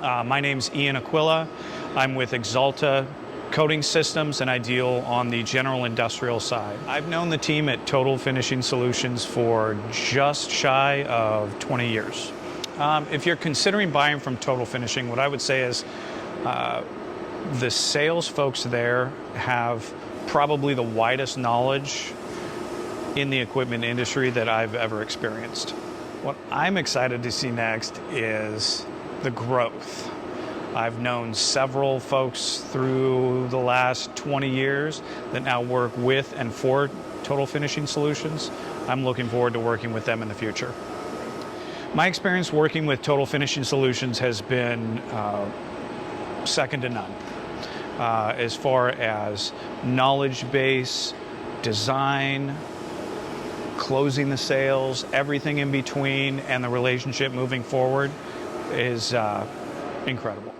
My name's Ian Aquilla. I'm with Axalta Coating Systems, and I deal on the general industrial side. I've known the team at Total Finishing Solutions for just shy of 20 years. If you're considering buying from Total Finishing, what I would say is the sales folks there have probably the widest knowledge in the equipment industry that I've ever experienced. What I'm excited to see next is the growth. I've known several folks through the last 20 years that now work with and for Total Finishing Solutions. I'm looking forward to working with them in the future. My experience working with Total Finishing Solutions has been second to none. As far as knowledge base, design, closing the sales, everything in between, and the relationship moving forward is incredible.